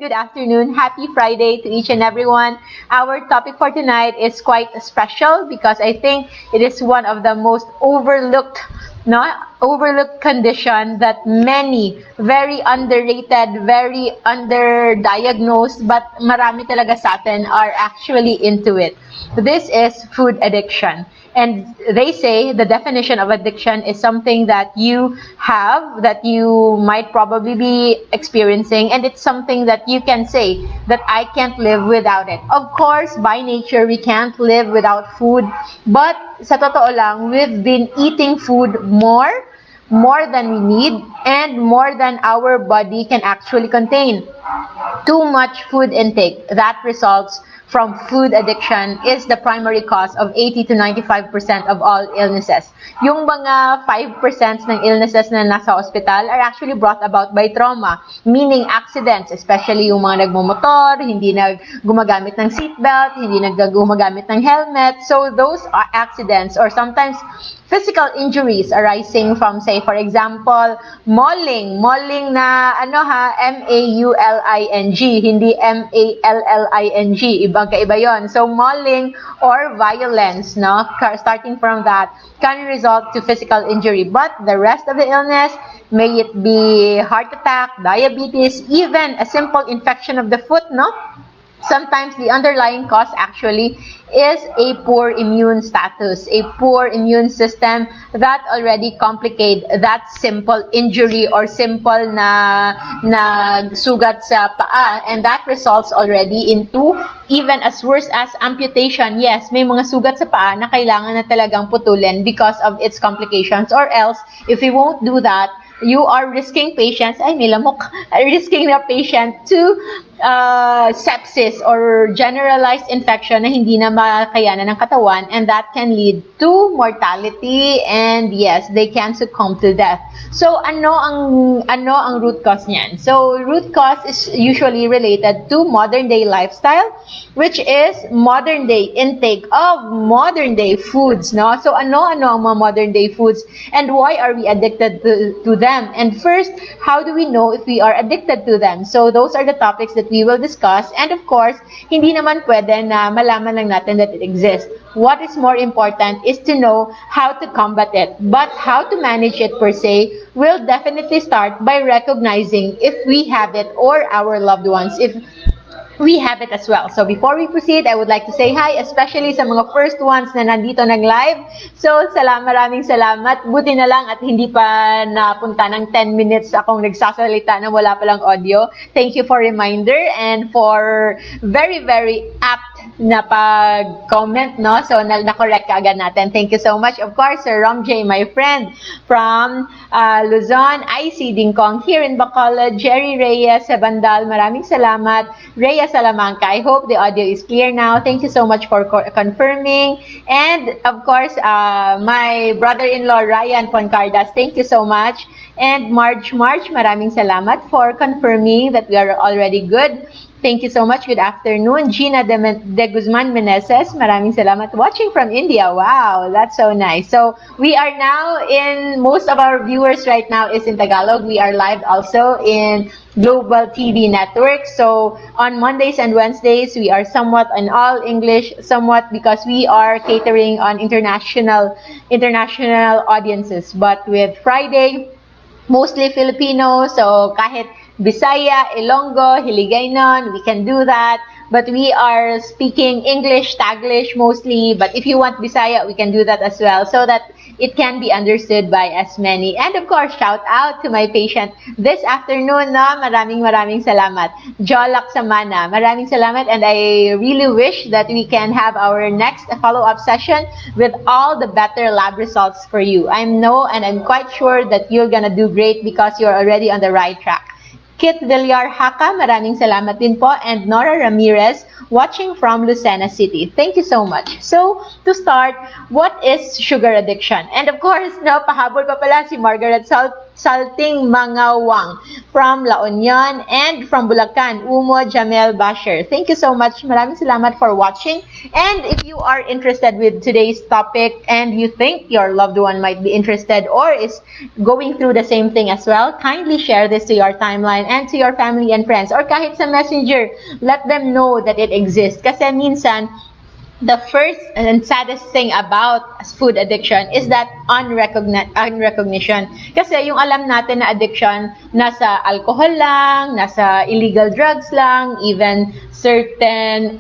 good afternoon. Happy Friday to each and everyone. Our topic for tonight is quite special because I think it is one of the most overlooked condition that many, very underrated, very underdiagnosed, but marami talaga sa atin are actually into it. This is food addiction. And they say the definition of addiction is something that you have, that you might probably be experiencing, and it's something that you can say that I can't live without it. Of course, by nature, we can't live without food, but sa totoo lang, we've been eating food more than we need and more than our body can actually contain. Too much food intake that results from food addiction is the primary cause of 80 to 95% of all illnesses. Yung mga 5% ng illnesses na nasa hospital are actually brought about by trauma, meaning accidents, especially yung mga nagmumotor, hindi gumagamit ng seatbelt, hindi gumagamit ng helmet. So those are accidents or sometimes physical injuries arising from, say, for example, mauling na M-A-U-L-I-N-G, hindi M-A-L-L-I-N-G, ibang-kaiba yon. So mauling or violence, starting from that, can result to physical injury. But the rest of the illness, may it be heart attack, diabetes, even a simple infection of the foot, sometimes the underlying cause actually is a poor immune status, a poor immune system that already complicate that simple injury or simple na sugat sa paa, and that results already into even as worse as amputation. Yes, may mga sugat sa paa na kailangan na talagang putulin because of its complications, or else if we won't do that, you are risking patients, risking the patient to sepsis or generalized infection na hindi na makayanan ng katawan, and that can lead to mortality, and yes, they can succumb to death. So ano ang root cause niyan? So root cause is usually related to modern day lifestyle, which is modern day intake of modern day foods, So ano ang mga modern day foods, and why are we addicted to them? And first, how do we know if we are addicted to them? So those are the topics that we will discuss, and of course, hindi naman pwede na malaman lang natin that it exists. What is more important is to know how to combat it, but how to manage it per se will definitely start by recognizing if we have it or our loved ones, if we have it as well. So before we proceed, I would like to say hi, especially sa mga first ones na nandito nag-live. So maraming salamat. Buti na lang at hindi pa napunta ng 10 minutes akong nagsasalita na wala palang audio. Thank you for reminder and for very, very apt na pag-comment, So na-correct ka agad natin. Thank you so much. Of course, Sir Rom J, my friend from Luzon. IC Dingkong here in Bacolod. Jerry Reyes sa Bandal. Maraming salamat. Rhea Salamanca. I hope the audio is clear now. Thank you so much for confirming. And of course, my brother-in-law Ryan Poncardas. Thank you so much. And March, maraming salamat for confirming that we are already good. Thank you so much. Good afternoon. Gina de Guzman Meneses, maraming salamat. Watching from India. Wow, that's so nice. So we are now most of our viewers right now is in Tagalog. We are live also in Global TV Network. So on Mondays and Wednesdays, we are somewhat in all English, somewhat because we are catering on international audiences. But with Friday, mostly Filipino, so kahit Bisaya, Ilonggo, Hiligaynon, we can do that. But we are speaking English, Taglish mostly. But if you want Bisaya, we can do that as well, so that it can be understood by as many. And of course, shout out to my patient this afternoon, maraming salamat. Jolak Samana, maraming salamat. And I really wish that we can have our next follow-up session with all the better lab results for you. I'm quite sure that you're gonna do great because you're already on the right track. Kit Villar Haka, maraming salamat din po. And Nora Ramirez, watching from Lucena City. Thank you so much. So, to start, what is sugar addiction? And of course, pahabol pa pala si Margaret Salt Salting Mangawang from La Union, and from Bulacan, Umo Jamel Basher. Thank you so much. Maraming salamat for watching. And if you are interested with today's topic and you think your loved one might be interested or is going through the same thing as well, kindly share this to your timeline and to your family and friends, or kahit sa messenger, let them know that it exists. Kasi minsan, the first and saddest thing about food addiction is that unrecognition. Kasi yung alam natin na addiction, nasa alcohol lang, nasa illegal drugs lang, even certain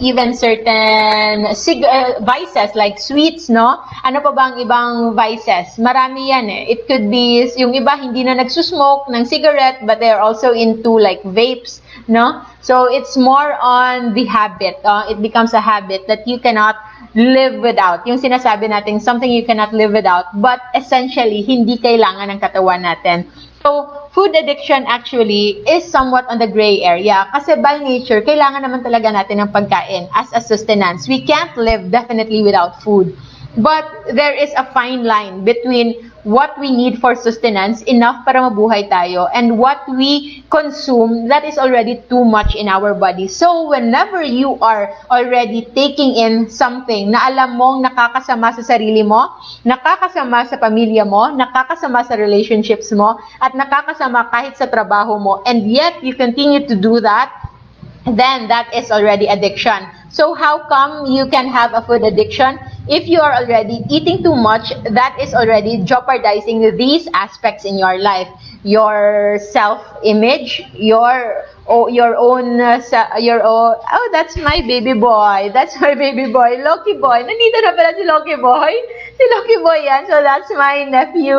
vices like sweets, no? Ano pa bang ibang vices? Marami yan eh. It could be, yung iba hindi na nagsusmoke ng cigarette, but they are also into like vapes, no? So it's more on the habit. It becomes a habit that you cannot live without. Yung sinasabi natin, something you cannot live without, but essentially, hindi kailangan ng katawan natin. So, food addiction actually is somewhat on the gray area kasi by nature, kailangan naman talaga natin ng pagkain as a sustenance. We can't live definitely without food. But there is a fine line between what we need for sustenance, enough para mabuhay tayo, and what we consume that is already too much in our body. So, whenever you are already taking in something na alam mong nakakasama sa sarili mo, nakakasama sa pamilya mo, nakakasama sa relationships mo, at nakakasama kahit sa trabaho mo, and yet you continue to do that, then that is already addiction. So how come you can have a food addiction? If you are already eating too much, that is already jeopardizing these aspects in your life. Your self-image, your own, oh, that's my baby boy. That's my baby boy. Loki boy. Nandito na pala si Loki boy. Si Loki boy yan. So, that's my nephew,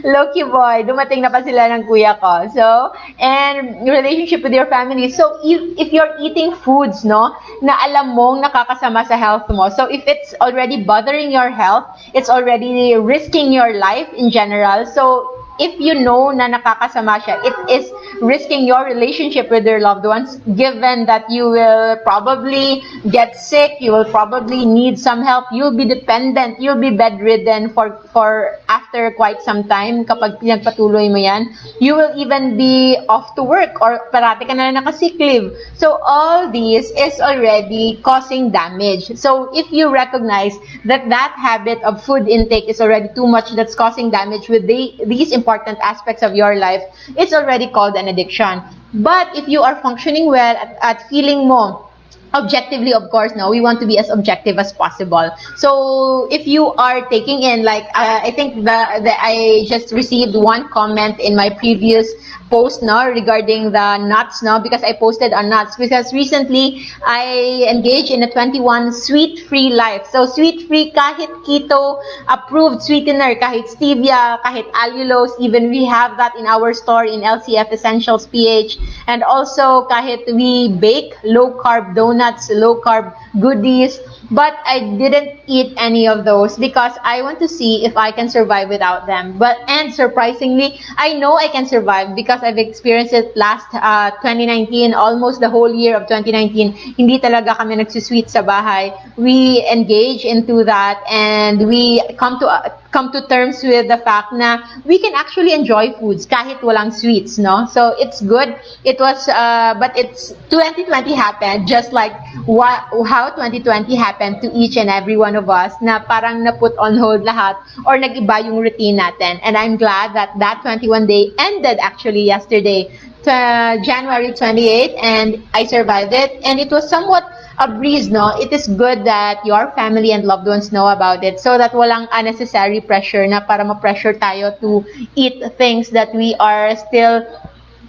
Loki boy. Dumating na pa sila ng kuya ko. So, and relationship with your family. So, if you're eating foods, no, na alam mong nakakasama sa health mo. So, if it's already bothering your health, it's already risking your life in general. So, if you know na nakakasama siya, it is risking your relationship with your loved ones, given that you will probably get sick, you will probably need some help, you'll be dependent, you'll be bedridden for after quite some time kapag pinagpatuloy mo yan. You will even be off to work or parati ka na naka-sick leave. So all these is already causing damage. So if you recognize that that habit of food intake is already too much, that's causing damage with these important aspects of your life, it's already called an addiction. But if you are functioning well at feeling more objectively, of course, no, we want to be as objective as possible. So if you are taking in, like, I think I just received one comment in my previous post, no, regarding the nuts, no, because I posted on nuts, because recently I engaged in a 21 sweet-free life. So sweet-free, kahit keto approved sweetener, kahit stevia, kahit allulose, even we have that in our store in LCF Essentials PH, and also kahit we bake low-carb donuts, low-carb goodies, but I didn't eat any of those because I want to see if I can survive without them. And surprisingly, I know I can survive because I've experienced it last 2019, almost the whole year of 2019. Hindi talaga kami nagsusweet sa bahay. We engage into that, and we come to terms with the fact na we can actually enjoy foods kahit walang sweets, no? So it's good. It was, but it's 2020 happened just like how 2020 happened to each and every one of us, na parang na-put on hold lahat or nag-iba yung routine natin. And I'm glad that that 21 day ended actually yesterday, January 28th, and I survived it. And it was somewhat a breeze, no? It is good that your family and loved ones know about it so that walang unnecessary pressure na para ma-pressure tayo to eat things that we are still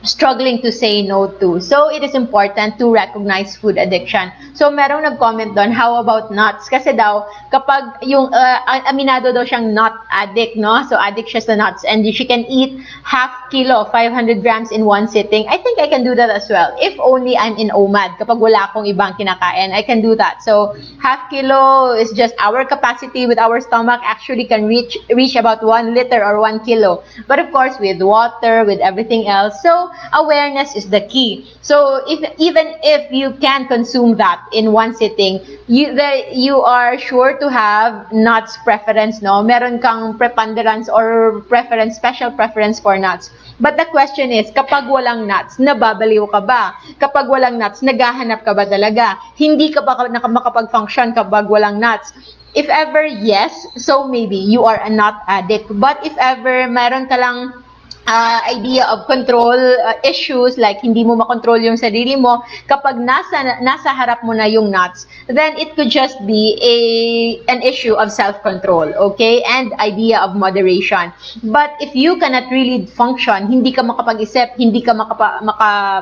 struggling to say no to. So, it is important to recognize food addiction. So, merong nag-comment doon, how about nuts? Kasi daw, kapag yung aminado daw siyang nut addict, no? So, addict siya sa nuts, and she can eat half kilo, 500 grams in one sitting. I think I can do that as well. If only I'm in OMAD, kapag wala akong ibang kinakain, I can do that. So, half kilo is just our capacity with our stomach actually can reach about 1 liter or 1 kilo. But of course, with water, with everything else. So, awareness is the key. So even if you can consume that in one sitting, you are sure to have nuts preference, no? Meron kang preponderance or preference, special preference for nuts. But the question is, kapag walang nuts, nababaliw ka ba? Kapag walang nuts, naghahanap ka ba talaga? Hindi ka ba makapag-function kapag walang nuts? If ever, yes, so maybe you are a nut addict. But if ever meron ka lang idea of control issues, like hindi mo makontrol yung sarili mo, kapag nasa harap mo na yung nuts, then it could just be an issue of self-control, okay, and idea of moderation. But if you cannot really function, hindi ka makapag-isip, hindi ka makapakali,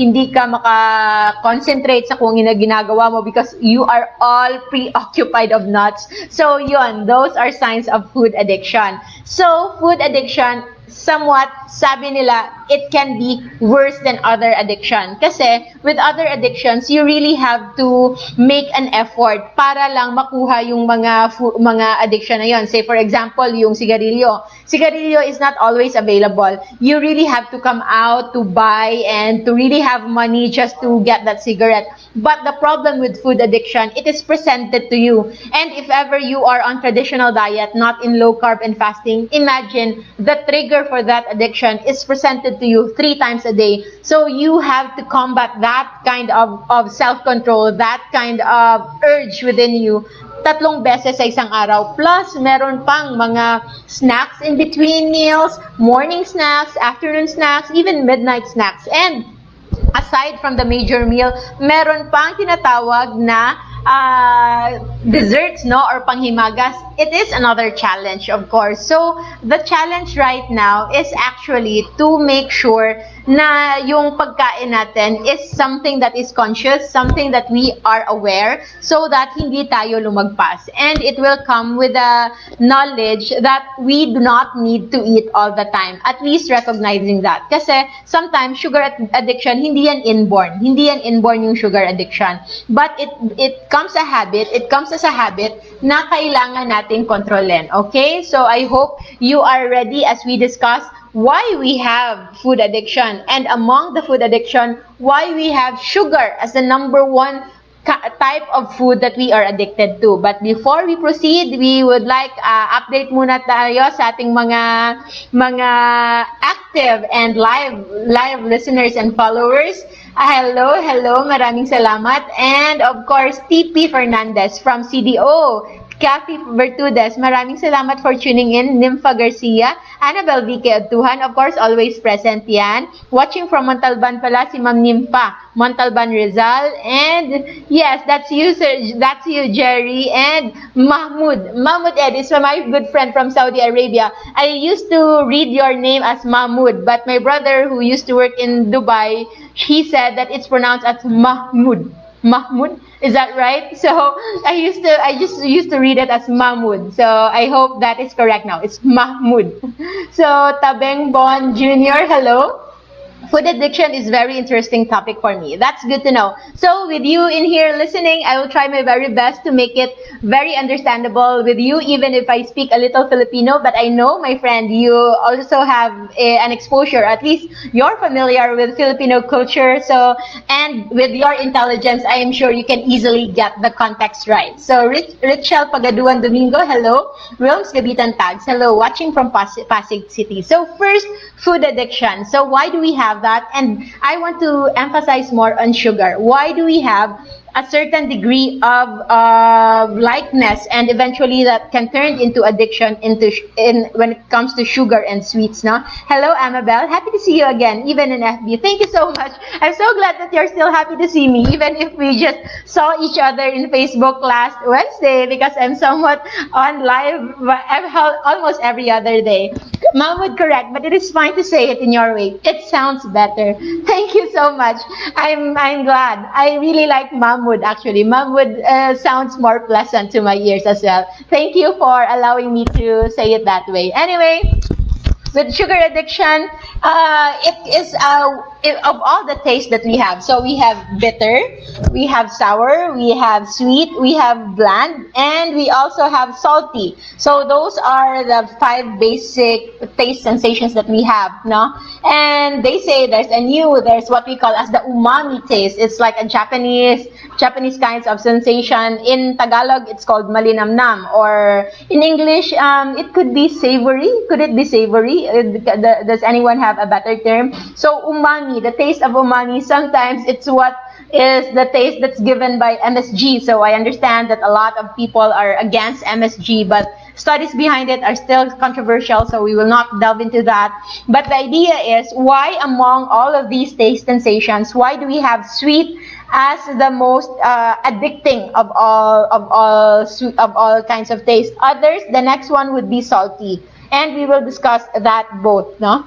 hindi ka makakoncentrate sa kung ginagawa mo because you are all preoccupied of nuts. So yun, those are signs of food addiction. So food addiction, somewhat, sabi nila, it can be worse than other addiction. Kasi, with other addictions, you really have to make an effort para lang makuha yung mga addiction na yun. Say, for example, yung sigarilyo. Sigarilyo is not always available. You really have to come out to buy and to really have money just to get that cigarette. But the problem with food addiction, it is presented to you. And if ever you are on traditional diet, not in low carb and fasting, imagine the trigger for that addiction is presented to you 3 times a day. So you have to combat that kind of self-control, that kind of urge within you 3 beses sa isang araw. Plus, meron pang mga snacks in between meals, morning snacks, afternoon snacks, even midnight snacks. And aside from the major meal, meron pang tinatawag na desserts, no, or panghimagas. It is another challenge, of course. So the challenge right now is actually to make sure na yung pagkain natin is something that is conscious, something that we are aware, so that hindi tayo lumagpas. And it will come with the knowledge that we do not need to eat all the time. At least recognizing that. Kasi sometimes sugar addiction, hindi yan inborn. Hindi yan inborn yung sugar addiction. But it comes a habit, it comes as a habit na kailangan nating kontrolin. Okay? So I hope you are ready as we discuss why we have food addiction, and among the food addiction, why we have sugar as the number 1 type of food that we are addicted to. But before we proceed, we would like update muna tayo sa ating mga active and live listeners and followers. Hello, maraming salamat. And of course, TP Fernandez from CDO. Kathy Bertudes, maraming salamat for tuning in. Nympha Garcia, Annabel Vique Abduhan, of course, always present yan. Watching from Montalban pala si Ma'am Nympha, Montalban Rizal. And yes, that's you, Jerry. And Mahmoud Ed is my good friend from Saudi Arabia. I used to read your name as Mahmoud, but my brother who used to work in Dubai, he said that it's pronounced as Mahmoud. Mahmoud, is that right? So I just used to read it as Mahmoud. So I hope that is correct now. It's Mahmoud. So Tabeng Bon Jr., hello. Food addiction is very interesting topic for me. That's good to know. So with you in here listening, I will try my very best to make it very understandable with you, even if I speak a little Filipino. But I know, my friend, you also have an exposure. At least you're familiar with Filipino culture. So, and with your intelligence, I am sure you can easily get the context right. So Richel Pagaduan Domingo, hello. Wilms Gabitan Tags, hello. Watching from Pasig City. So first, food addiction. So why do we have that? And I want to emphasize more on sugar. Why do we have a certain degree of likeness, and eventually that can turn into addiction when it comes to sugar and sweets, no? Hello, Amabel. Happy to see you again, even in FB. Thank you so much. I'm so glad that you're still happy to see me, even if we just saw each other in Facebook last Wednesday, because I'm somewhat on live almost every other day. Mahmoud, correct, but it is fine to say it in your way. It sounds better. Thank you so much. I'm glad. I really like Mahmoud, actually. Mahmoud sounds more pleasant to my ears as well. Thank you for allowing me to say it that way. Anyway, with sugar addiction, it is of all the taste that we have, so we have bitter, we have sour, we have sweet, we have bland, and we also have salty. So those are the 5 basic taste sensations that we have, no? And they say there's what we call as the umami taste. It's like a Japanese kinds of sensation. In Tagalog, it's called malinamnam, or in English, it could be savory. Could it be savory? Does anyone have a better term? So umami, the taste of umami, sometimes it's what is the taste that's given by MSG. So I understand that a lot of people are against MSG, but studies behind it are still controversial, so we will not delve into that. But the idea is, why among all of these taste sensations, why do we have sweet as the most addicting of all kinds of taste? Others, the next one would be salty, and we will discuss that both, no?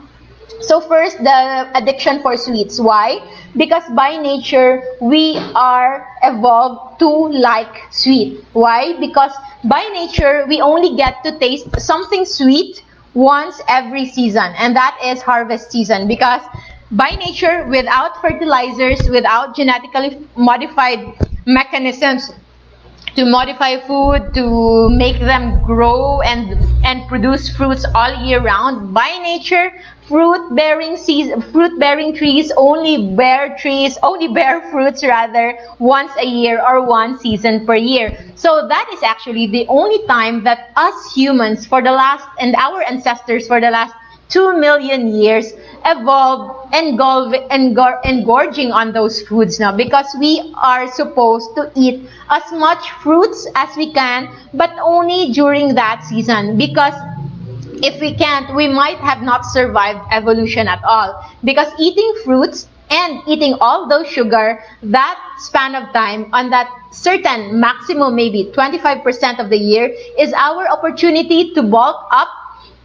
So first, the addiction for sweets. Why? Because by nature, we are evolved to like sweet. Why? Because by nature, we only get to taste something sweet once every season, and that is harvest season. Because by nature, without fertilizers, without genetically modified mechanisms to modify food, to make them grow and produce fruits all year round, by nature, fruit-bearing trees only bear fruits rather once a year or one season per year. So that is actually the only time that us humans and our ancestors for the last 2 million years evolved engorging on those foods now, because we are supposed to eat as much fruits as we can, but only during that season. Because if we can't, we might have not survived evolution at all. Because eating fruits and eating all those sugar, that span of time, on that certain maximum, maybe 25% of the year, is our opportunity to bulk up,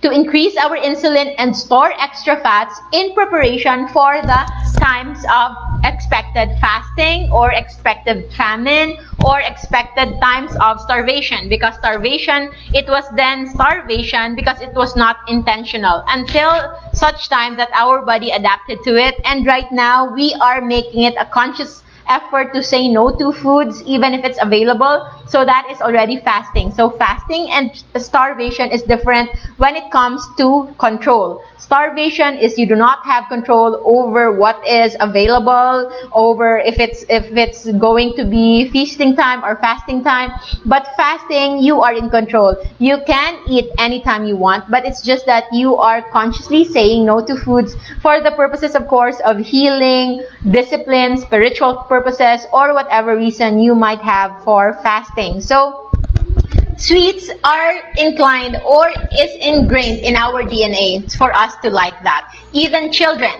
to increase our insulin and store extra fats in preparation for the times of expected fasting or expected famine or expected times of starvation. Because starvation, it was then starvation because it was not intentional until such time that our body adapted to it. And right now, we are making it a conscious effort to say no to foods even if it's available. So that is already fasting. So fasting and starvation is different when it comes to control. Starvation is you do not have control over what is available, over if it's going to be feasting time or fasting time. But fasting, you are in control. You can eat anytime you want, but it's just that you are consciously saying no to foods for the purposes, of course, of healing, discipline, spiritual purposes, or whatever reason you might have for fasting. So sweets are inclined or is ingrained in our DNA for us to like that. Even children,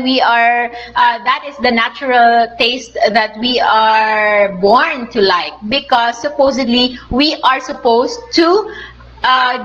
we are, that is the natural taste that we are born to like, because supposedly we are supposed to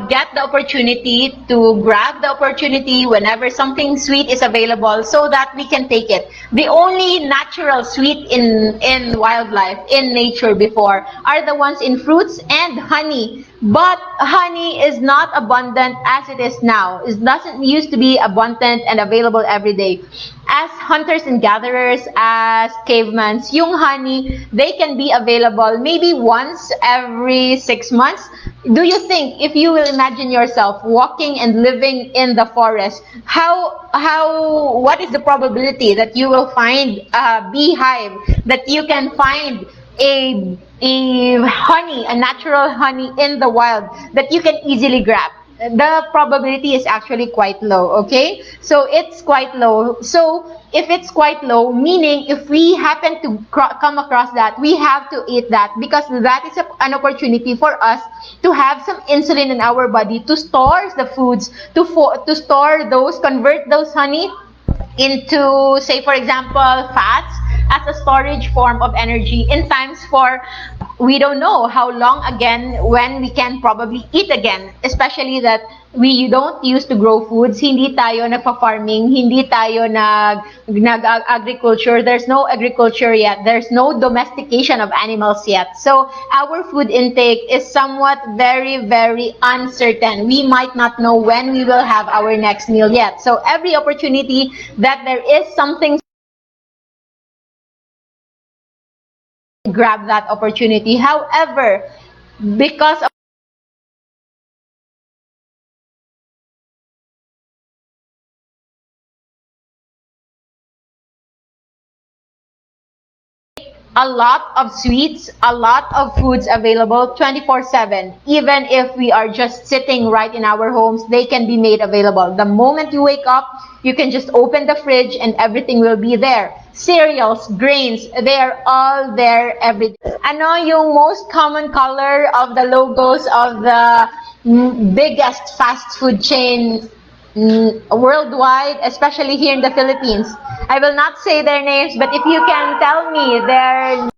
get the opportunity, to grab the opportunity whenever something sweet is available so that we can take it. The only natural sweet in wildlife, in nature before, are the ones in fruits and honey. But honey is not abundant as it is now. It doesn't used to be abundant and available every day. As hunters and gatherers, as cavemen, yung honey, they can be available maybe once every 6 months. Do you think, if you will imagine yourself walking and living in the forest, what is the probability that you will find a beehive, that you can find a honey, a natural honey in the wild that you can easily grab? The probability is actually quite low, okay? So it's quite low. So if it's quite low, meaning if we happen to come across that, we have to eat that, because that is an opportunity for us to have some insulin in our body, to store the foods, to store those, convert those honey into, say for example, fats, as a storage form of energy in times for we don't know how long again when we can probably eat again, especially that we don't used to grow foods, hindi tayo nagpa-farming, hindi tayo nag-agriculture, there's no agriculture yet, there's no domestication of animals yet. So our food intake is somewhat very, very uncertain. We might not know when we will have our next meal yet. So every opportunity that there is something, grab that opportunity. However, because of a lot of sweets, a lot of foods available 24/7. Even if we are just sitting right in our homes, they can be made available. The moment you wake up, you can just open the fridge and everything will be there. Cereals, grains, they are all there every day. Ano yung most common color of the logos of the biggest fast food chain worldwide, especially here in the Philippines? I will not say their names, but if you can tell me their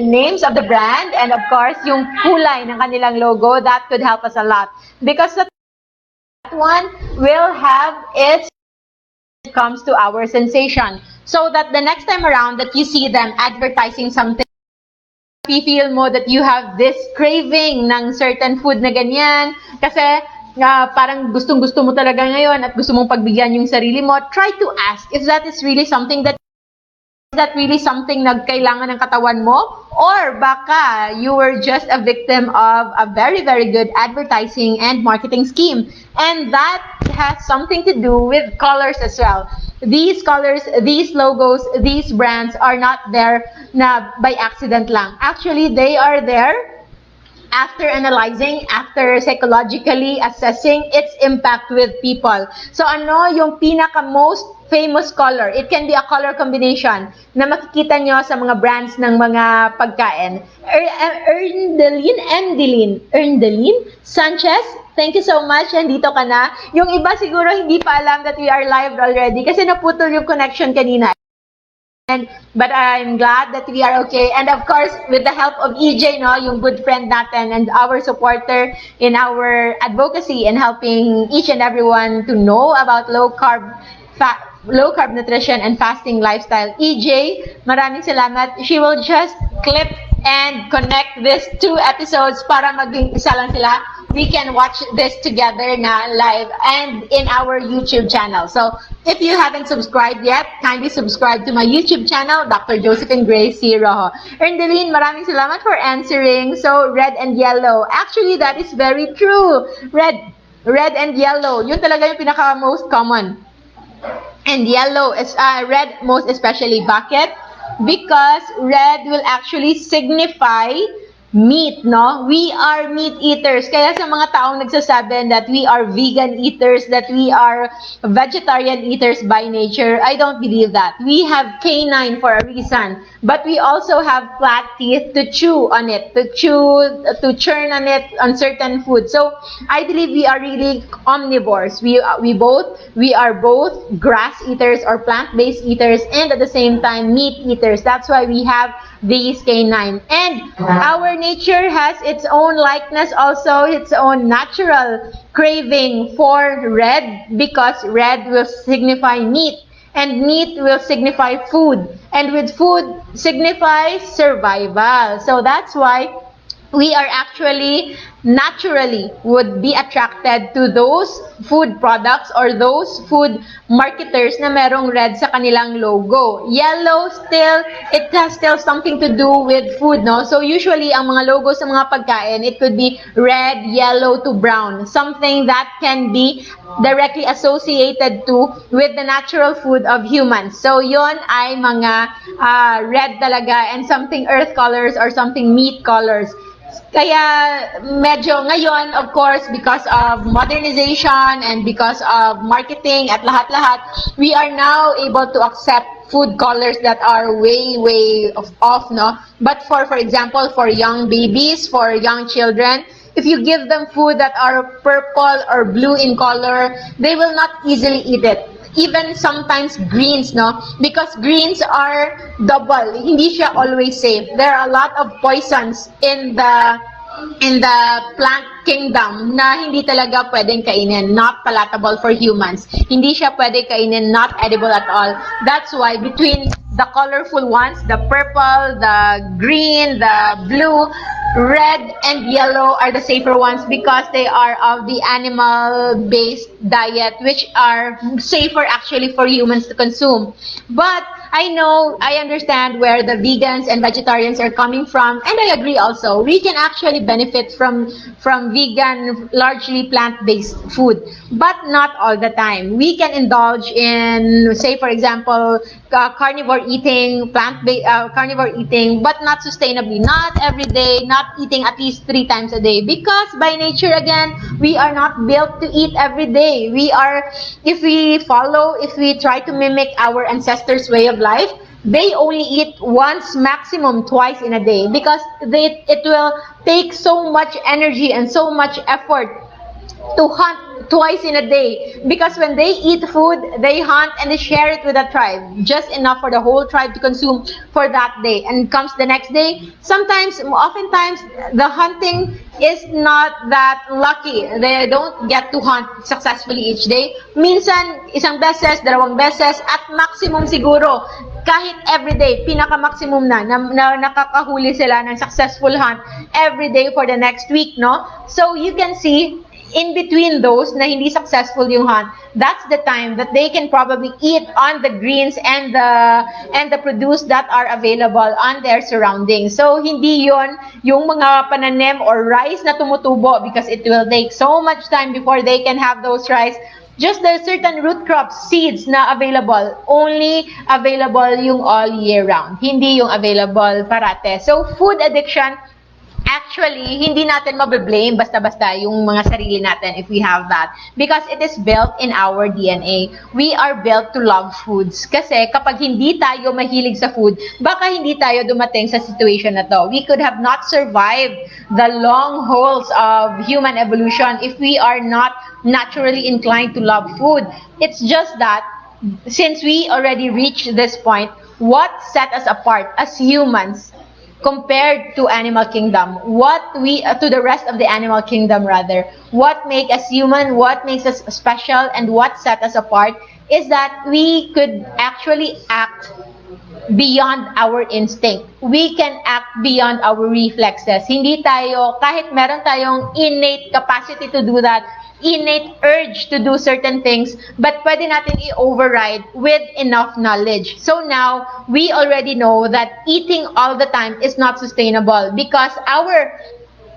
names of the brand and of course yung kulay ng kanilang logo, that could help us a lot. Because that one will have its when it comes to our sensation. So that the next time around that you see them advertising something, feel mo that you have this craving ng certain food na ganyan, kasi parang gustong-gusto mo talaga ngayon at gusto mong pagbigyan yung sarili mo, try to ask if that is really something nagkailangan ng katawan mo, or baka you were just a victim of a very, very good advertising and marketing scheme. And that has something to do with colors as well. These colors, these logos, these brands are not there na by accident lang. Actually, they are there after analyzing, after psychologically assessing its impact with people. So ano yung pinaka most famous color? It can be a color combination na makikita nyo sa mga brands ng mga pagkain. Erndelin Sanchez, thank you so much. Nandito ka na. Yung iba siguro hindi pa alam that we are live already kasi naputol yung connection kanina. But I'm glad that we are okay. And of course, with the help of EJ, no, yung good friend natin and our supporter in our advocacy and helping each and everyone to know about low carb nutrition and fasting lifestyle. EJ, maraming salamat. She will just clip and connect these two episodes para maging isa lang sila. We can watch this together na live and in our YouTube channel. So, if you haven't subscribed yet, kindly subscribe to my YouTube channel, Dr. Josephine Grace C. Rojo. Erndelin, maraming salamat for answering. So, red and yellow. Actually, that is very true. Red and yellow. Yun talaga yung pinaka most common. And yellow is red most especially. Bakit? Because red will actually signify meat, no? We are meat eaters. Kaya sa mga taong nagsasabi that we are vegan eaters, that we are vegetarian eaters by nature, I don't believe that. We have canine for a reason, but we also have flat teeth to chew on it, to churn on it on certain food. So I believe we are really omnivores. We are both grass eaters or plant-based eaters, and at the same time meat eaters. That's why we have these canine. And our nature has its own likeness, also its own natural craving for red, because red will signify meat, and meat will signify food, and with food signifies survival. So that's why we are actually naturally would be attracted to those food products or those food marketers na merong red sa kanilang logo. Yellow still, it has still something to do with food, no? So usually ang mga logo sa mga pagkain, it could be red, yellow to brown, something that can be directly associated to with the natural food of humans. So yon ay mga red talaga, and something earth colors or something meat colors. Kaya medyo ngayon, of course, because of modernization and because of marketing at lahat-lahat, we are now able to accept food colors that are way off, no? But for example, for young babies, for young children, if you give them food that are purple or blue in color, they will not easily eat it. even sometimes greens, no? Because greens are double. Hindi siya always safe. There are a lot of poisons in the plant kingdom na hindi talaga pwedeng kainin, not palatable for humans. Hindi siya pwede kainin, not edible at all. That's why between the colorful ones, the purple, the green, the blue, red, and yellow are the safer ones because they are of the animal-based diet, which are safer actually for humans to consume. But I understand where the vegans and vegetarians are coming from, and I agree also. We can actually benefit from vegan, largely plant-based food, but not all the time. We can indulge in, say, for example, carnivore eating, carnivore eating, but not sustainably, not every day, not eating at least 3 times a day, because by nature, again, we are not built to eat every day. If we try to mimic our ancestors' way of life, they only eat once, maximum twice in a day, because it will take so much energy and so much effort to hunt twice in a day, because when they eat food, they hunt and they share it with the tribe, just enough for the whole tribe to consume for that day. And comes the next day, oftentimes the hunting is not that lucky. They don't get to hunt successfully each day. Minsan, isang beses, dalawang beses, at maximum siguro, kahit everyday, pinaka-maximum na nakakahuli sila ng successful hunt everyday for the next week, no? So you can see, in between those na hindi successful yung hunt, that's the time that they can probably eat on the greens and the produce that are available on their surroundings. So hindi yon yung mga pananim or rice na tumutubo, because it will take so much time before they can have those rice. Just the certain root crops, seeds na available, only available yung all year round, hindi yung available parate. So food addiction, actually, hindi natin mabe-blame basta-basta yung mga sarili natin if we have that. Because it is built in our DNA. We are built to love foods. Kasi kapag hindi tayo mahilig sa food, baka hindi tayo dumating sa situation na to. We could have not survived the long hauls of human evolution if we are not naturally inclined to love food. It's just that, since we already reached this point, what set us apart as humans compared to animal kingdom, to the rest of the animal kingdom rather, what makes us human, what makes us special, and what set us apart is that we could actually act beyond our instinct. We can act beyond our reflexes. Hindi tayo, kahit meron tayong innate capacity to do that, innate urge to do certain things, but pwede natin i-override with enough knowledge. So now, we already know that eating all the time is not sustainable, because our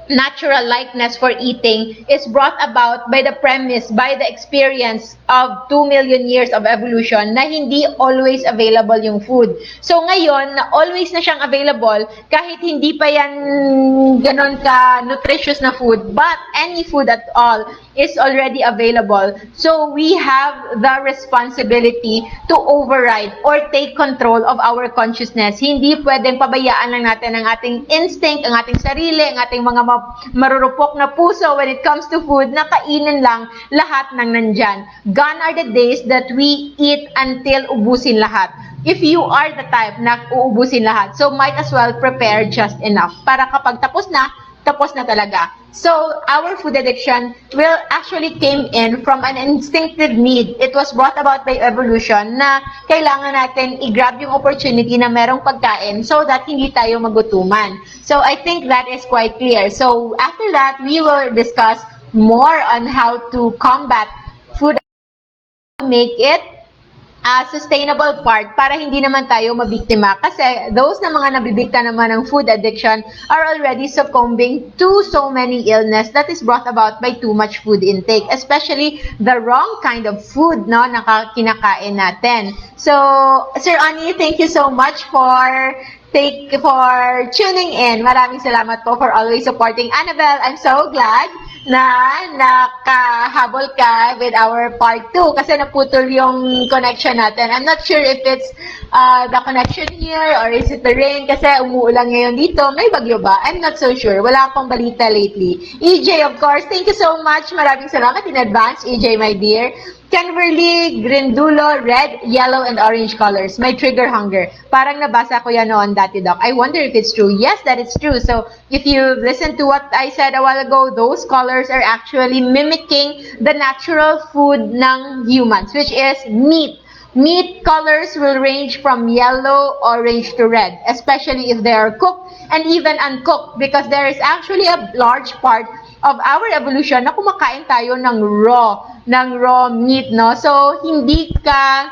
natural likeness for eating is brought about by the premise, by the experience of 2 million years of evolution na hindi always available yung food. So ngayon, na always na siyang available, kahit hindi pa yan ganon ka nutritious na food, but any food at all is already available. So we have the responsibility to override or take control of our consciousness. Hindi pwedeng pabayaan lang natin ang ating instinct, ang ating sarili, ang ating mga marurupok na puso when it comes to food, na kainin lang lahat ng nandyan. Gone are the days that we eat until ubusin lahat. If you are the type na uubusin lahat, so might as well prepare just enough para kapag tapos na talaga. So, our food addiction will actually came in from an instinctive need. It was brought about by evolution na kailangan natin i-grab yung opportunity na merong pagkain so that hindi tayo magutuman. So, I think that is quite clear. So, after that, we will discuss more on how to combat food addiction, to make it a sustainable part para hindi naman tayo mabiktima, kasi those na mga nabibikta naman ng food addiction are already succumbing to so many illness that is brought about by too much food intake, especially the wrong kind of food na kinakain natin. So, Sir Ani, thank you so much for tuning in. Maraming salamat po for always supporting Annabelle. I'm so glad na nakahabol ka with our part 2 kasi naputol yung connection natin. I'm not sure if it's the connection here or is it the rain kasi umuulan ngayon dito. May bagyo ba? I'm not so sure. Wala akong balita lately. EJ, of course, thank you so much. Maraming salamat in advance, EJ, my dear. Kenverly, Grindulo, red, yellow, and orange colors. May trigger hunger. Parang nabasa ko yan noon dati, Doc. I wonder if it's true. Yes, that is true. So, if you listen to what I said a while ago, those colors are actually mimicking the natural food ng humans, which is meat. Meat colors will range from yellow, orange to red, especially if they are cooked and even uncooked, because there is actually a large part of our evolution na kumakain tayo ng raw meat, no? So, hindi ka,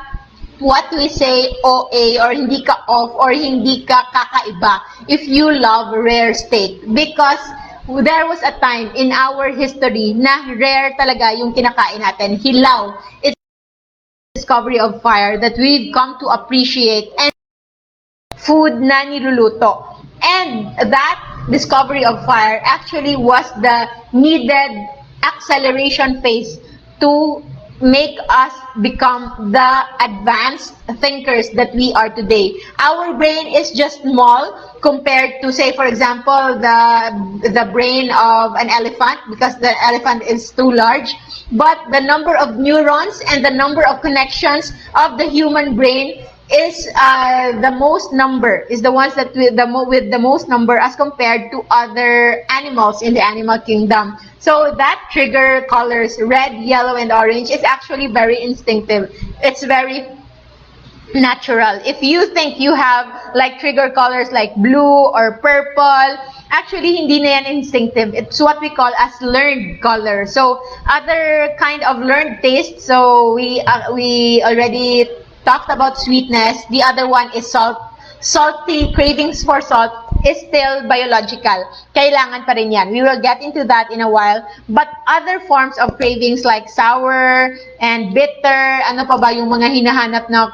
what we say, OA, or hindi ka off, or hindi ka kakaiba if you love rare steak. Because there was a time in our history na rare talaga yung kinakain natin. Hilaw. It's discovery of fire that we've come to appreciate, and food na niluluto. And that discovery of fire actually was the needed acceleration phase to make us become the advanced thinkers that we are today. Our brain is just small compared to, say, for example, the brain of an elephant, because the elephant is too large. But the number of neurons and the number of connections of the human brain is the most number, is the ones that with the most number as compared to other animals in the animal kingdom. So that trigger colors, red, yellow, and orange, is actually very instinctive. It's very natural. If you think you have like trigger colors like blue or purple, actually hindi na yan instinctive. It's what we call as learned color. So other kind of learned taste. So we already talked about sweetness. The other one is salt. Salty cravings for salt is still biological. Kailangan pa rin yan. We will get into that in a while. But other forms of cravings like sour and bitter, ano pa ba yung mga hinahanap na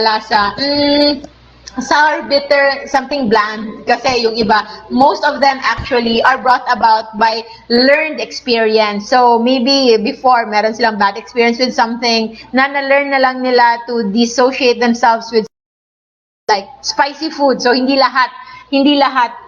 lasa? Sour, bitter, something bland. Kasi yung iba, most of them actually are brought about by learned experience. So maybe before, meron silang bad experience with something, na-learn na lang nila to dissociate themselves with like spicy food. So hindi lahat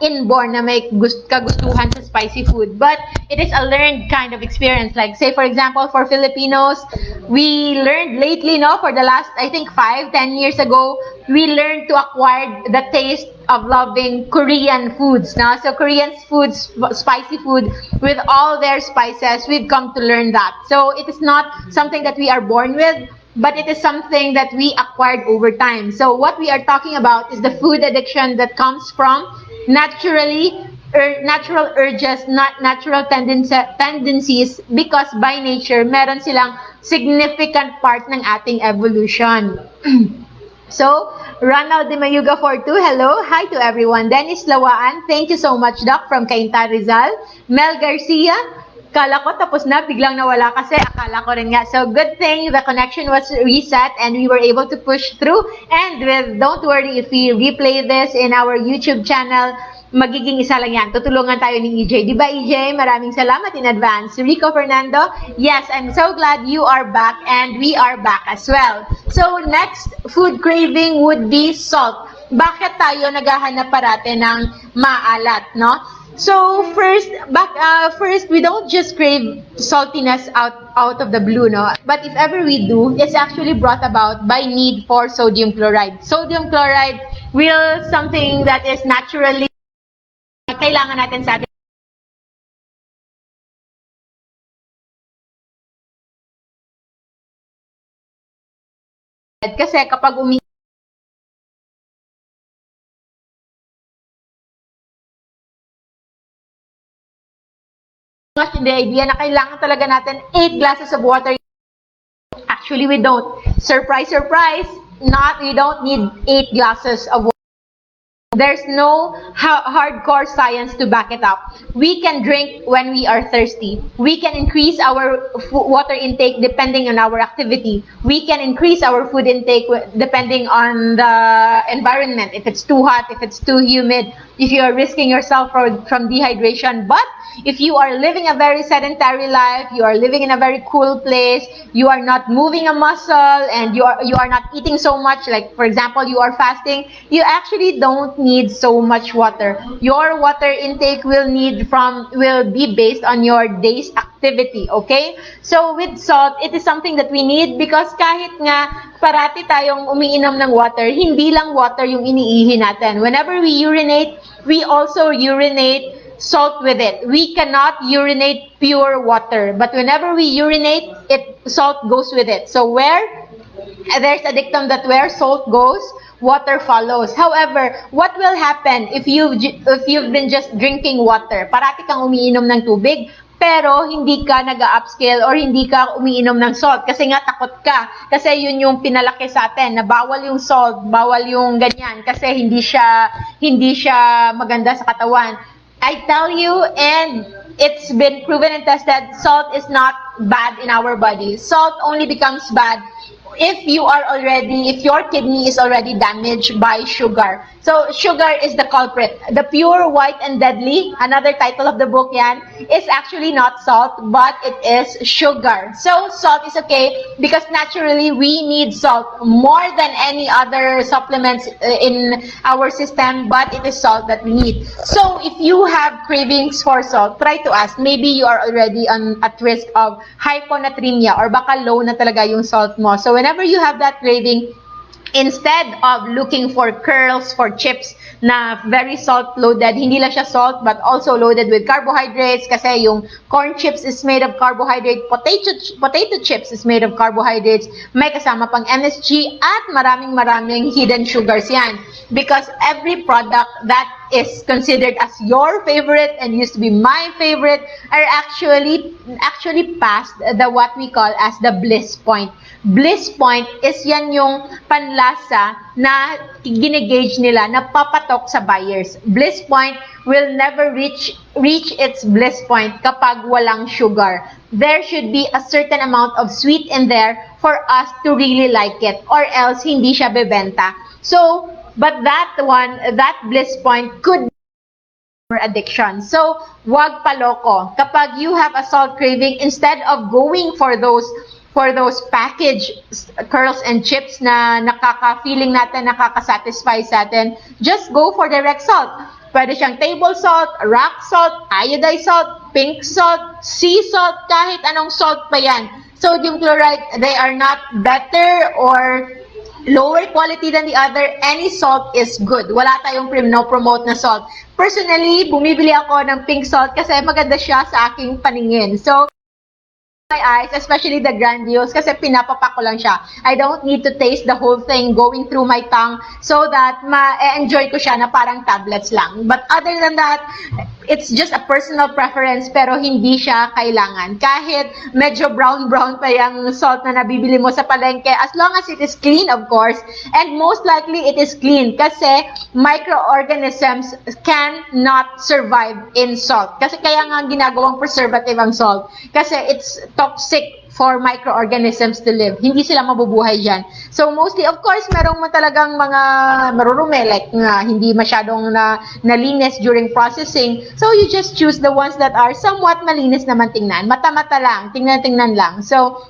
inborn na may kagustuhan sa spicy food, but it is a learned kind of experience. Like, say for example, for Filipinos, we learned lately, no, for the last, I think 5-10 years ago, we learned to acquire the taste of loving Korean foods. Now, so Korean foods, spicy food with all their spices, we've come to learn that. So it is not something that we are born with, but it is something that we acquired over time. So what we are talking about is the food addiction that comes from natural urges, not natural tendencies, because by nature, meron silang significant part ng ating evolution. So, Ronald de Mayuga 42, hello. Hi to everyone. Dennis Lawaan, thank you so much, Doc, from Cainta Rizal. Mel Garcia, kala ko tapos na, biglang nawala kasi akala ko rin nga. So, good thing the connection was reset and we were able to push through. And don't worry, if we replay this in our YouTube channel, magiging isa lang yan. Tutulungan tayo ni EJ. Di ba, EJ? Maraming salamat in advance. Rico Fernando, yes, I'm so glad you are back and we are back as well. So, next food craving would be salt. Bakit tayo naghahanap parate ng maalat, no? So first, we don't just crave saltiness out of the blue, no? But if ever we do, it's actually brought about by need for sodium chloride. Sodium chloride will something that is naturally kailangan natin sa atin. Kasi kapag the idea na kailangan talaga natin 8 glasses of water. Actually, we don't. Surprise, surprise. We don't need 8 glasses of water. There's no hardcore science to back it up. We can drink when we are thirsty. We can increase our water intake depending on our activity. We can increase our food intake depending on the environment. If it's too hot, if it's too humid, if you are risking yourself from dehydration. But if you are living a very sedentary life, you are living in a very cool place, you are not moving a muscle, and you are not eating so much, like for example, you are fasting, you actually don't need so much water. Your water intake will be based on your day's activity, okay? So with salt, it is something that we need because kahit nga parati tayong umiinom ng water, hindi lang water yung iniihi natin. Whenever we urinate, we also urinate salt with it. We cannot urinate pure water, but whenever we urinate, salt goes with it. So there's a dictum that where salt goes, water follows. However, what will happen if you've been just drinking water? Parati kang umiinom ng tubig, pero hindi ka nag-upscale or hindi ka umiinom ng salt kasi nga takot ka. Kasi yun yung pinalaki sa atin na bawal yung salt, bawal yung ganyan kasi hindi siya maganda sa katawan. I tell you, and it's been proven and tested, salt is not bad in our body. Salt only becomes bad if your kidney is already damaged by sugar. So, sugar is the culprit. The pure, white, and deadly, another title of the book yan, is actually not salt, but it is sugar. So, salt is okay because naturally we need salt more than any other supplements in our system, but it is salt that we need. So, if you have cravings for salt, try to ask. Maybe you are already at risk of hyponatremia or baka low na talaga yung salt mo. So, whenever you have that craving, instead of looking for curls, for chips na very salt-loaded, hindi lang siya salt but also loaded with carbohydrates kasi yung corn chips is made of carbohydrate, potato chips is made of carbohydrates, may kasama pang MSG at maraming hidden sugars yan. Because every product that is considered as your favorite and used to be my favorite are actually past what we call as the bliss point. Bliss point is yan yung panlasa na ginegauge nila, na papatok sa buyers. Bliss point will never reach its bliss point kapag walang sugar. There should be a certain amount of sweet in there for us to really like it, or else hindi siya bebenta. So, but that bliss point could be addiction. So, wag paloko. Kapag you have a salt craving, instead of going for those packaged curls and chips na nakaka-feeling natin, nakaka-satisfy sa atin, just go for direct salt. Pwede siyang table salt, rock salt, iodized salt, pink salt, sea salt, kahit anong salt pa yan. Sodium chloride, they are not better or lower quality than the other. Any salt is good. Wala tayong promote na salt. Personally, bumibili ako ng pink salt kasi maganda siya sa aking paningin. So, my eyes, especially the grandiose, kasi pinapapa ko lang siya. I don't need to taste the whole thing going through my tongue so that ma-enjoy ko siya na parang tablets lang. But other than that, it's just a personal preference pero hindi siya kailangan. Kahit medyo brown pa yung salt na nabibili mo sa palengke, as long as it is clean, of course, and most likely it is clean kasi microorganisms cannot survive in salt. Kasi kaya nga ginagawang preservative ang salt. Kasi it's toxic for microorganisms to live. Hindi sila mabubuhay dyan. So, mostly, of course, merong talagang mga marurumi, like hindi masyadong nalinis during processing. So, you just choose the ones that are somewhat malinis naman tingnan. Mata-mata lang, tingnan lang. So,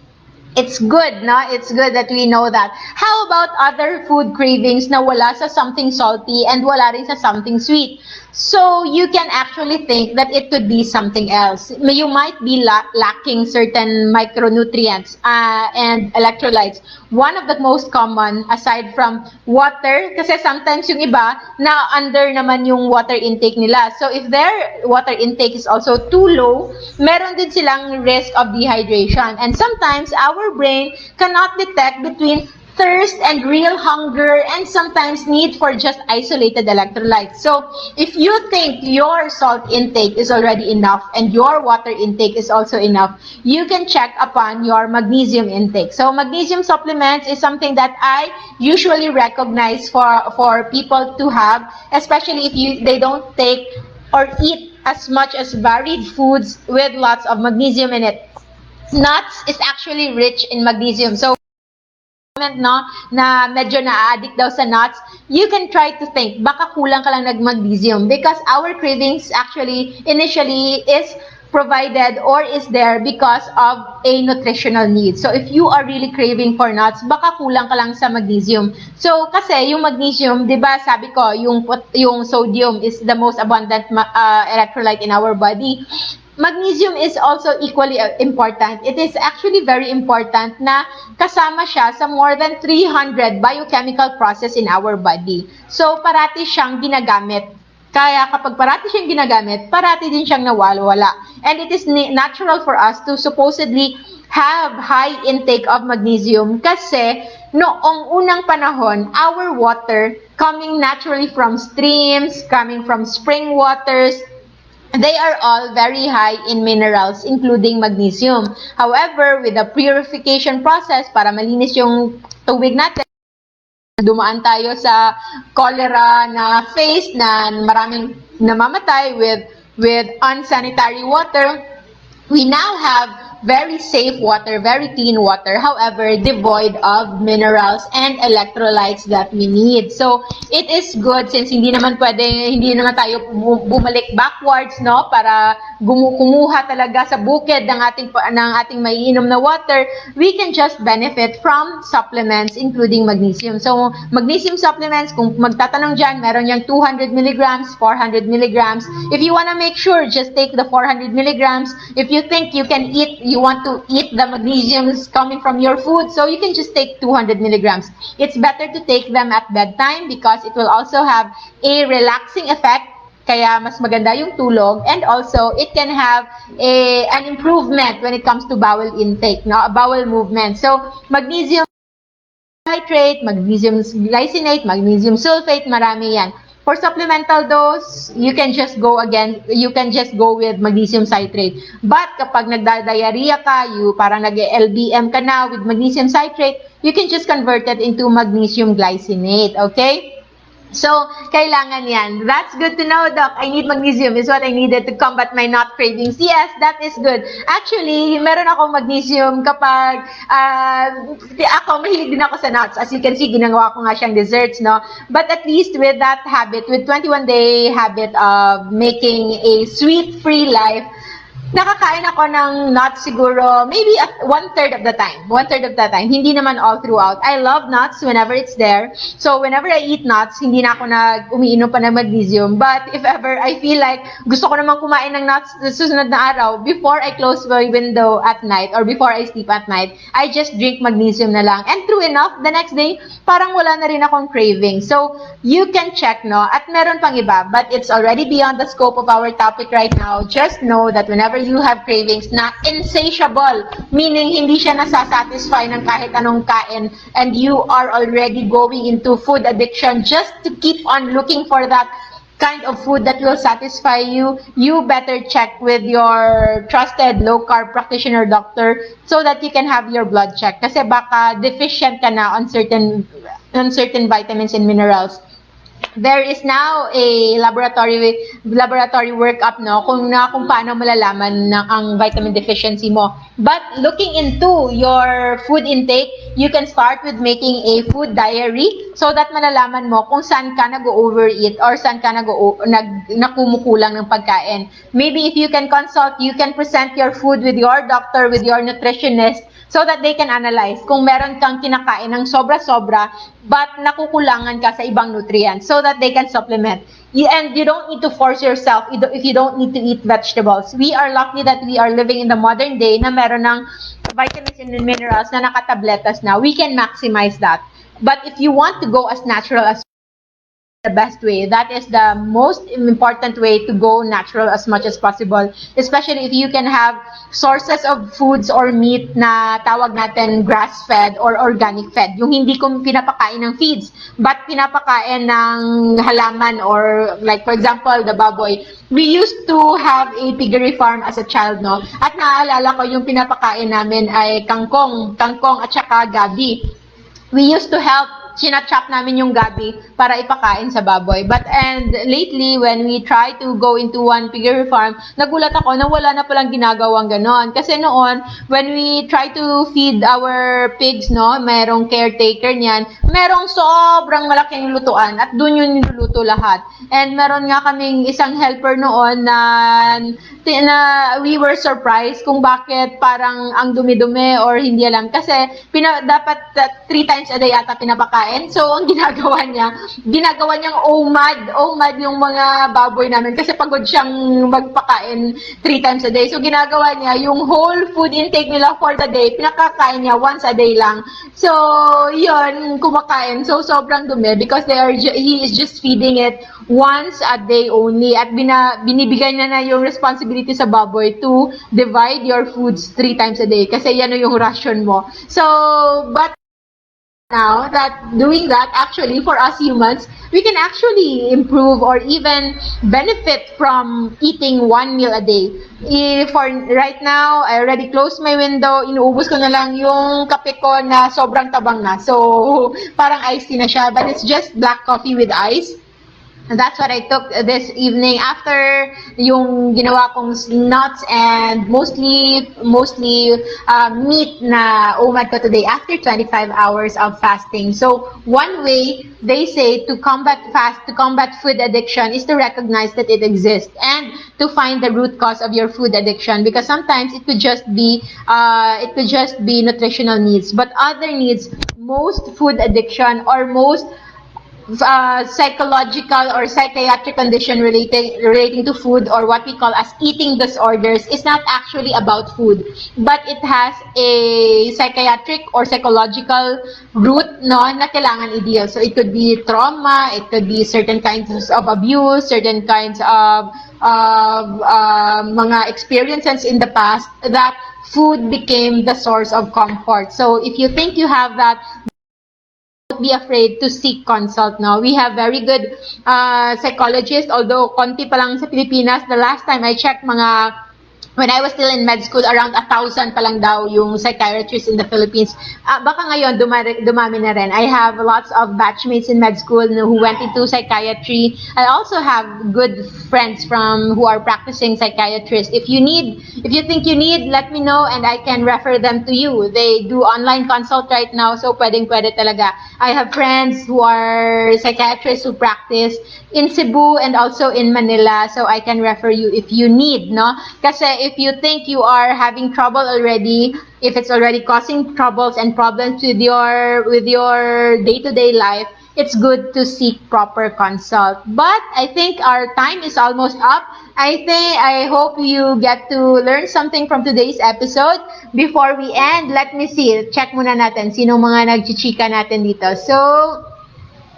it's good, no? It's good that we know that. How about other food cravings na wala sa something salty and wala rin sa something sweet? So, you can actually think that it could be something else. You might be lacking certain micronutrients and electrolytes. One of the most common, aside from water, kasi sometimes yung iba, na-under naman yung water intake nila. So, if their water intake is also too low, meron din silang risk of dehydration. And sometimes, our brain cannot detect between thirst and real hunger and sometimes need for just isolated electrolytes. So, if you think your salt intake is already enough and your water intake is also enough, you can check upon your magnesium intake. So, magnesium supplements is something that I usually recognize for people to have, especially if they don't take or eat as much as varied foods with lots of magnesium in it. Nuts is actually rich in magnesium. So, no, na medyo na-addict daw sa nuts, you can try to think, baka kulang ka lang nag-magnesium because our cravings actually initially is provided or is there because of a nutritional need. So if you are really craving for nuts, baka kulang ka lang sa magnesium. So kasi yung magnesium, 'di ba, sabi ko, yung sodium is the most abundant electrolyte in our body. Magnesium is also equally important. It is actually very important na kasama siya sa more than 300 biochemical process in our body. So parati siyang ginagamit. Kaya kapag parati siyang ginagamit, parati din siyang nawawala. And it is natural for us to supposedly have high intake of magnesium kasi noong unang panahon, our water coming naturally from streams, coming from spring waters, they are all very high in minerals, including magnesium. However, with the purification process, para malinis yung tubig natin, dumaan tayo sa cholera na phase na maraming namamatay with unsanitary water. We now have very safe water, very clean water, however, devoid of minerals and electrolytes that we need. So, it is good since hindi naman tayo bumalik backwards, no, para kumuha talaga sa bukid ng ating maiinom na water. We can just benefit from supplements including magnesium. So, magnesium supplements, kung magtatanong dyan, meron yung 200 milligrams, 400 milligrams. If you wanna make sure, just take the 400 milligrams. If you think you want to eat the magnesiums coming from your food, so you can just take 200 milligrams. It's better to take them at bedtime because it will also have a relaxing effect, kaya mas maganda yung tulog, and also it can have an improvement when it comes to bowel intake, no? Bowel movement. So magnesium hydrate, magnesium glycinate, magnesium sulfate, marami yan. For supplemental dose, you can just go with magnesium citrate. But kapag nagda-diarrhea ka, parang nag-LBM ka na with magnesium citrate, you can just convert it into magnesium glycinate, okay? So, kailangan yan. That's good to know, Doc. I need magnesium is what I needed to combat my nut cravings. Yes, that is good. Actually, meron akong magnesium kapag mahilig din ako sa nuts. As you can see, ginagawa ko nga siyang desserts, no? But at least with that habit, with 21-day habit of making a sweet-free life, nakakain ako ng nuts siguro, maybe one-third of the time. One-third of the time. Hindi naman all throughout. I love nuts whenever it's there. So, whenever I eat nuts, hindi na ako umiinom pa ng magnesium. But if ever I feel like gusto ko naman kumain ng nuts sa susunod na araw, before I close my window at night or before I sleep at night, I just drink magnesium na lang. And true enough, the next day, parang wala na rin akong craving. So, you can check, no? At meron pang iba, but it's already beyond the scope of our topic right now. Just know that whenever you have cravings na insatiable, meaning hindi siya nasasatisfy ng kahit anong kain, and you are already going into food addiction just to keep on looking for that kind of food that will satisfy you, you better check with your trusted low-carb practitioner doctor so that you can have your blood checked. Kasi baka deficient ka na on certain vitamins and minerals. There is now a laboratory workup, no, kung paano malalaman ang vitamin deficiency mo. But looking into your food intake, you can start with making a food diary so that malalaman mo kung saan ka nag-overeat or saan ka nakumukulang ng pagkain. Maybe if you can consult, you can present your food with your doctor, with your nutritionist, so that they can analyze kung meron kang kinakain ng sobra-sobra but nakukulangan ka sa ibang nutrients so that they can supplement. And you don't need to force yourself if you don't need to eat vegetables. We are lucky that we are living in the modern day na meron ng vitamins and minerals na nakatabletas na. We can maximize that. But if you want to go as natural as the best way, that is the most important way to go natural as much as possible, especially if you can have sources of foods or meat na tawag natin grass-fed or organic fed, yung hindi ko pinapakain ng feeds but pinapakain ng halaman, or like for example the baboy. We used to have a piggery farm as a child, no, at naaalala ko yung pinapakain namin ay kangkong at saka gabi. We used to help sinachop namin yung gabi para ipakain sa baboy. And lately, when we try to go into one piggery farm, nagulat ako na wala na palang ginagawang ganon. Kasi noon, when we try to feed our pigs, no, merong caretaker niyan, merong sobrang malaking lutuan at doon yung niluluto lahat. And meron nga kaming isang helper noon na we were surprised kung bakit parang ang dumi-dumi or hindi alam. Kasi dapat 3 times a day ata pinapakain. So, ang ginagawa niyang OMAD yung mga baboy namin kasi pagod siyang magpakain 3 times a day. So, ginagawa niya yung whole food intake nila for the day, pinakakain niya once a day lang. So, yun, kumakain. So, sobrang dumi because he is just feeding it once a day only at binibigay niya na yung responsibility sa baboy to divide your foods 3 times a day kasi yan yung ration mo. So, but now that doing that, actually for us humans, we can actually improve or even benefit from eating 1 meal a day. For right now, I already closed my window, inuubos ko na lang yung kape ko na sobrang tabang na. So, parang iced tea na siya, but it's just black coffee with ice. And that's what I took this evening after yung ginawa kong nuts and mostly meat na umad ko today after 25 hours of fasting. So one way they say to combat food addiction is to recognize that it exists and to find the root cause of your food addiction, because sometimes it could just be nutritional needs, but other needs, most food addiction or most psychological or psychiatric condition relating to food, or what we call as eating disorders, is not actually about food, but it has a psychiatric or psychological root, no, na kailangan i-deal. So it could be trauma, it could be certain kinds of abuse, certain kinds of mga experiences in the past that food became the source of comfort. So if you think you have that, be afraid to seek consult now. We have very good psychologists, although konti pa lang sa Pilipinas. The last time I checked, when I was still in med school, around 1,000 pa lang daw yung psychiatrists in the Philippines. Baka ngayon, dumami na rin. I have lots of batchmates in med school who went into psychiatry. I also have good friends who are practicing psychiatrists. If you think you need, let me know and I can refer them to you. They do online consult right now, so pwede talaga. I have friends who are psychiatrists who practice in Cebu and also in Manila, so I can refer you if you need, no? Kasi if you think you are having trouble already, if it's already causing troubles and problems with your day-to-day life, it's good to seek proper consult. But I think our time is almost up. I hope you get to learn something from today's episode. Before we end, let me see. Check muna natin sino mga nagchichika natin dito. So,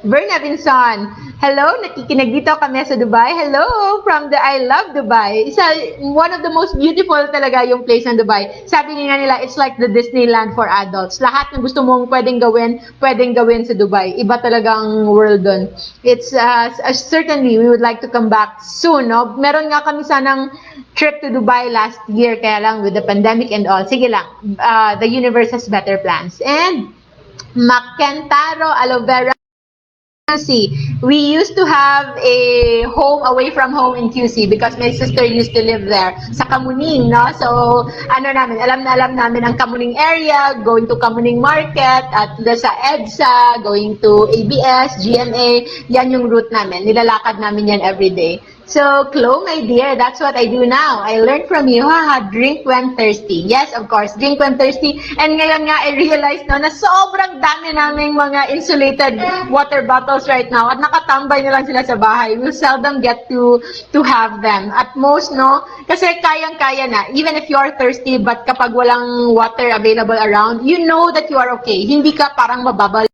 Berna Vinson, hello, nakikinig dito kami sa Dubai. Hello from I love Dubai. One of the most beautiful talaga yung place ng Dubai. Sabi nga nila, it's like the Disneyland for adults. Lahat ng gusto mong pwedeng gawin sa Dubai. Iba talagang world dun. It's certainly we would like to come back soon. No? Meron nga kami sanang trip to Dubai last year, kaya lang with the pandemic and all. Sige lang, the universe has better plans. And Macentaro Aloe Vera, we used to have a home away from home in QC because my sister used to live there sa Kamuning, no? So, alam namin ang Kamuning area, going to Kamuning Market, at sa EDSA, going to ABS, GMA, yan yung route namin. Nilalakad namin yan every day. So, Chloe, my dear, that's what I do now. I learned from you, drink when thirsty. Yes, of course, drink when thirsty. And ngayon nga, I realized na sobrang dami naming mga insulated water bottles right now. At nakatambay na lang sila sa bahay. We seldom get to have them. At most, no, kasi kayang-kaya na. Even if you are thirsty, but kapag walang water available around, you know that you are okay. Hindi ka parang mababal.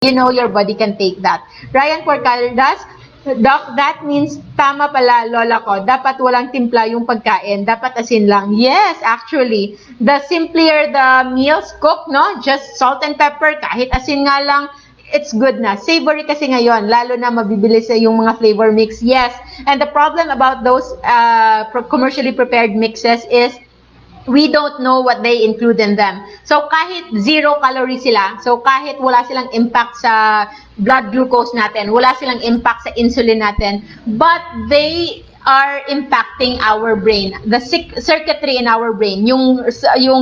You know your body can take that. Ryan Porcaldas, Doc, that means tama pala, lola ko. Dapat walang timpla yung pagkain. Dapat asin lang. Yes, actually. The simpler the meals cook, no? Just salt and pepper, kahit asin nga lang, it's good na. Savory kasi ngayon, lalo na mabibilis yung mga flavor mix. Yes. And the problem about those commercially prepared mixes is we don't know what they include in them. So kahit 0 calories sila, so kahit wala silang impact sa blood glucose natin, wala silang impact sa insulin natin, but they are impacting our brain, the circuitry in our brain, yung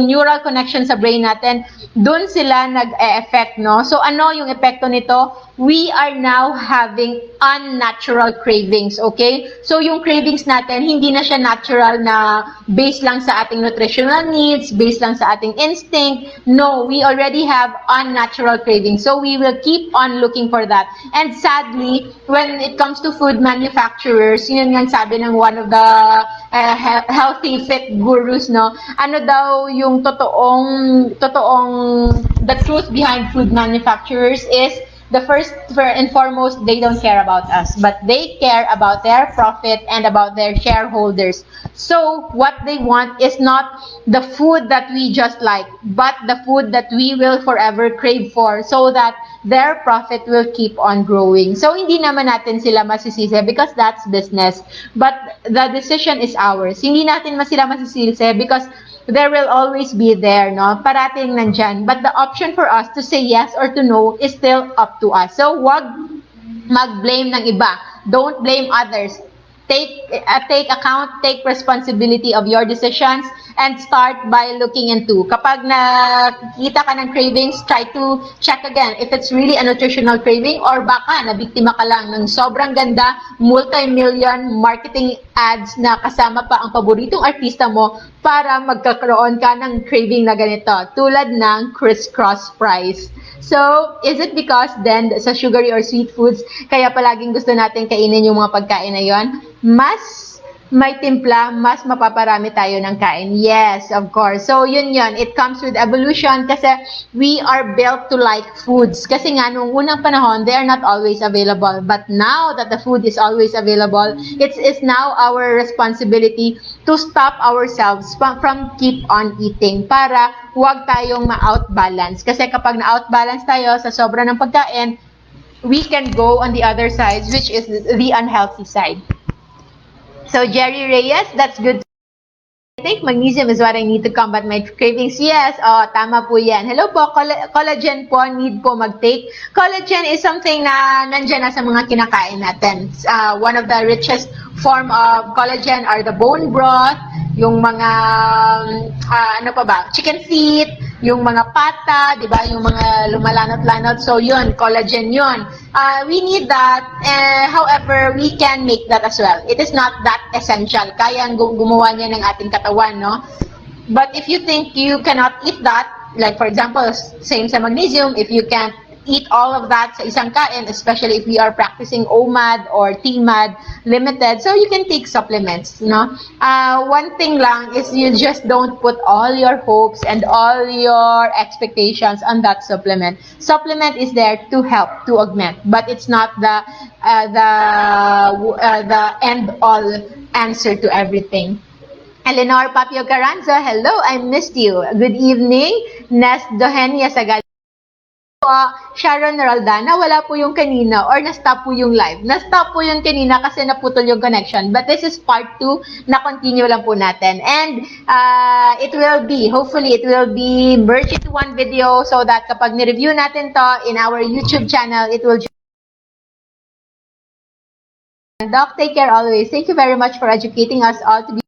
neural connection sa brain natin, dun sila nag-e-effect, no? So ano yung epekto nito? We are now having unnatural cravings, okay? So yung cravings natin, hindi na siya natural na based lang sa ating nutritional needs, based lang sa ating instinct. No, we already have unnatural cravings. So we will keep on looking for that. And sadly, when it comes to food manufacturers, yun nga sabi ng one of the healthy fit gurus, no? Ano daw yung the truth behind food manufacturers is the first and foremost, they don't care about us, but they care about their profit and about their shareholders. So what they want is not the food that we just like, but the food that we will forever crave for, so that their profit will keep on growing. So hindi naman natin sila masisisi because that's business. But the decision is ours. Hindi natin sila masisisi because there will always be there, no? Parating nandyan. But the option for us to say yes or to no is still up to us. So, wag mag-blame ng iba. Don't blame others. Take account, take responsibility of your decisions, and start by looking into. Kapag nakikita ka ng cravings, try to check again if it's really a nutritional craving or baka nabiktima ka lang ng sobrang ganda, multi-million marketing ads na kasama pa ang paboritong artista mo para magkakaroon ka ng craving na ganito, tulad ng crisscross fries. So, is it because then sa sugary or sweet foods, kaya palaging gusto natin kainin yung mga pagkain na yon? Mas may timpla, mas mapaparami tayo ng kain. Yes, of course. So, yun. It comes with evolution kasi we are built to like foods. Kasi nga, nung unang panahon, they are not always available. But now that the food is always available, it's now our responsibility to stop ourselves from keep on eating para huwag tayong ma-outbalance. Kasi kapag na-outbalance tayo sa sobra ng pagkain, we can go on the other side, which is the unhealthy side. So, Jerry Reyes, that's good. I think magnesium is what I need to combat my cravings. Yes, tama po yan. Hello po, collagen po, need po mag-take. Collagen is something na nandyan na sa mga kinakain natin. One of the richest form of collagen are the bone broth, yung mga, chicken feet, yung mga pata, di ba, yung mga lumalanot-lanot. So, yun, collagen yun. We need that. However, we can make that as well. It is not that essential. Kaya gumawa niya ng ating katawan, no? But if you think you cannot eat that, like for example, same sa magnesium, if you can't eat all of that sa isang kain, especially if we are practicing OMAD or TMAD limited, so you can take supplements, no? One thing lang is you just don't put all your hopes and all your expectations on that supplement. Supplement is there to help, to augment, but it's not the end all answer to everything. Eleanor Papio Carranza, hello, I missed you. Good evening. Nes Dohenia Sagad. Sharon Raldana, wala po yung kanina or na-stop po yung live. Na-stop po yung kanina kasi naputol yung connection. But this is part 2, na-continue lang po natin. And it will be, hopefully, it will be merged into one video so that kapag ni-review natin to in our YouTube channel, it will just... Doc, take care always. Thank you very much for educating us all to be...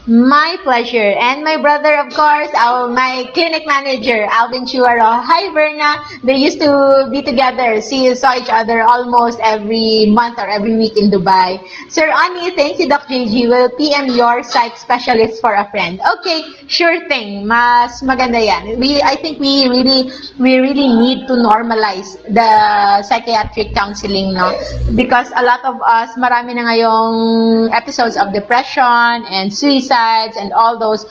My pleasure. And my brother, of course, my clinic manager, Alvin Chuaro. Hi, Verna. They used to be together. Saw each other almost every month or every week in Dubai. Sir Ani, thank you, Doc JG. Will PM your psych specialist for a friend. Okay, sure thing. Mas maganda yan. I think we really need to normalize the psychiatric counseling, no? Because a lot of us, marami na ngayong episodes of depression and suicide and all those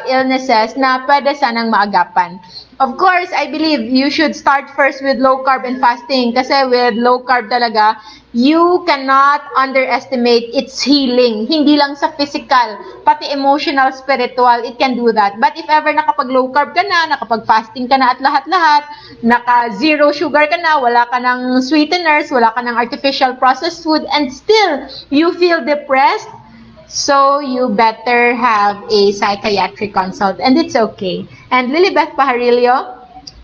illnesses na pwede sanang maagapan. Of course, I believe you should start first with low carb and fasting kasi with low carb talaga, you cannot underestimate its healing. Hindi lang sa physical, pati emotional, spiritual, it can do that. But if ever nakapag low carb ka na, nakapag fasting ka na at lahat-lahat, naka zero sugar ka na, wala ka ng sweeteners, wala ka ng artificial processed food, and still you feel depressed, so you better have a psychiatric consult, and it's okay. And Lilibeth Pajarillo,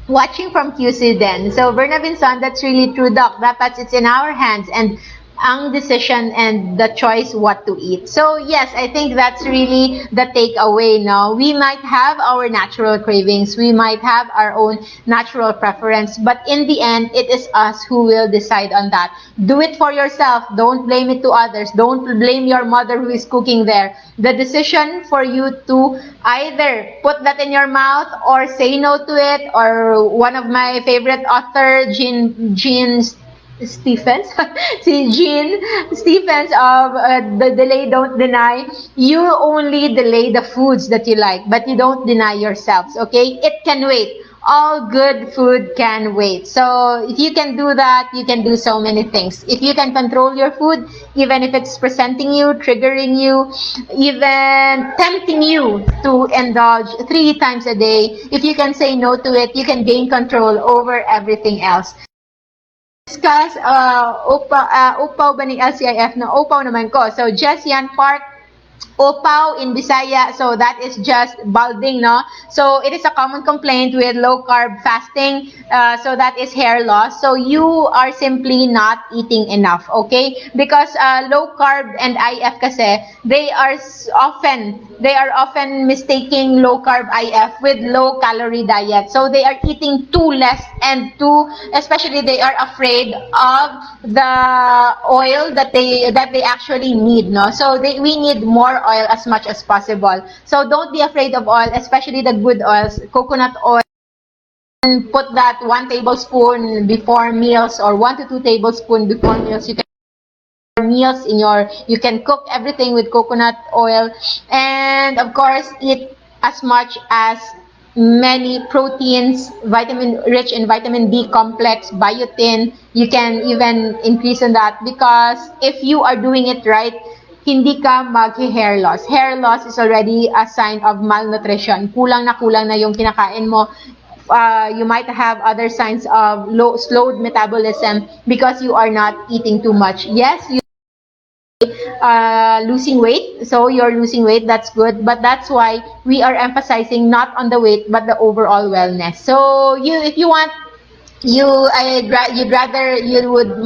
watching from QC then. So, Berna Vinson, that's really true, Doc. Dapat it's in our hands, and ang decision and the choice what to eat. So, yes, I think that's really the takeaway, no? We might have our natural cravings, we might have our own natural preference, but in the end, it is us who will decide on that. Do it for yourself. Don't blame it to others. Don't blame your mother who is cooking there. The decision for you to either put that in your mouth or say no to it, or one of my favorite author, Jean Stephens, si Jean Stephens of the Delay Don't Deny, you only delay the foods that you like, but you don't deny yourselves, okay? It can wait. All good food can wait. So if you can do that, you can do so many things. If you can control your food, even if it's presenting you, triggering you, even tempting you to indulge 3 times a day, if you can say no to it, you can gain control over everything else. Discuss upaw ba ng LCIF na upaw naman ko. So Jessian Park, upaw in Bisaya, so that is just balding, no? So it is a common complaint with low carb fasting, so that is hair loss. So you are simply not eating enough, okay? Because low carb and IF kasi, they are often mistaking low carb IF with low calorie diet. So they are eating too less, and especially they are afraid of the oil that they actually need, no? So we need more oil as much as possible. So don't be afraid of oil, especially the good oils. Coconut oil, and put that 1 tablespoon before meals, or 1 to 2 tablespoons before meals. You can cook everything with coconut oil, and of course eat as much as many proteins, rich in vitamin B complex, biotin. You can even increase on that, because if you are doing it right, hindi ka mag-hair loss. Hair loss is already a sign of malnutrition. Kulang na yung kinakain mo. You might have other signs of slowed metabolism because you are not eating too much. Yes, you losing weight, so you're losing weight, that's good, but that's why we are emphasizing not on the weight but the overall wellness. So if you want, you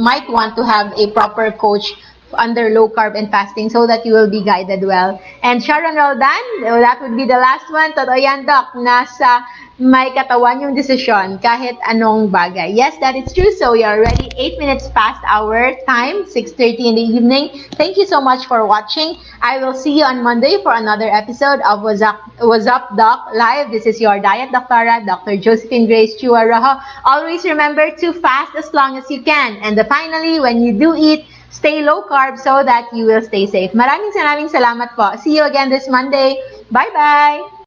might want to have a proper coach under low carb and fasting, so that you will be guided well. And Sharon Roldan, that would be the last one. Totoo yan, Doc, nasa may katawan yung desisyon kahit anong bagay. Yes, that is true. So we are already 8 minutes past our time, 6:30 in the evening. Thank you so much for watching. I will see you on Monday for another episode of Wazzup Doc Live. This is your Diet Doctora, Dr. Josephine Grace Chua Rojo. Always remember to fast as long as you can. And finally, when you do eat, stay low carb so that you will stay safe. Maraming salamat po. See you again this Monday. Bye-bye!